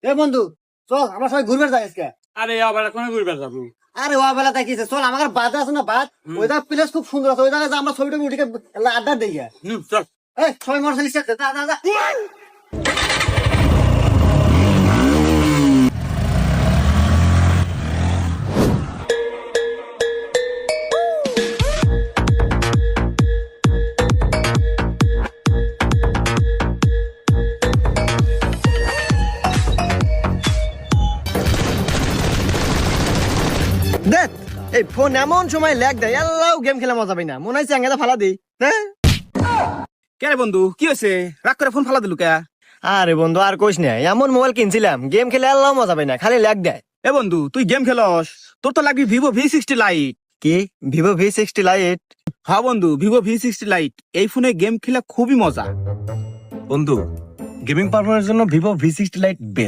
এ বন্ধু, চল আমরা সবাই ঘুরবে যাই আজকে। আরে আবার এখন ঘুরবে যাবো। আরে ওয়া বেলা তাকিয়েছে, চল আমার বাদ আছে না বাদ, ওই জায়গা প্লেস খুব সুন্দর আছে, ওই জায়গায় আমরা ছবিটা উঠে আড্ডা দিই। চল। এই সবাই মোটরসাইকেল স্টার্ট দে, যা যা যা। দেখ এই ফোন এমন সময় ল্যাগ দেয়, আল্লাহ গেম খেলা মজা পাই না, মনে হয় চ্যাঙ্গাটা ফালা দিই। হ্যাঁ কে রে বন্ধু, কি হয়েছে? রাগ করে ফোন ফালা দিলু কে? আরে বন্ধু আর কইস না, এমন মোবাইল কিনছিলাম গেম খেলে আল্লাহ মজা পাই না, খালি ল্যাগ দেয়। এ বন্ধু, তুই গেম খেলস? তোর তো লাগবে ভিভো V60 লাইট। কি ভিভো V60 লাইট? হ্যাঁ বন্ধু, ভিভো V60 লাইট এই ফোনে গেম খেলা খুবই মজা। বন্ধু, গেমিং পারফরম্যান্সের জন্য ভিভো V60 লাইট বেস্ট।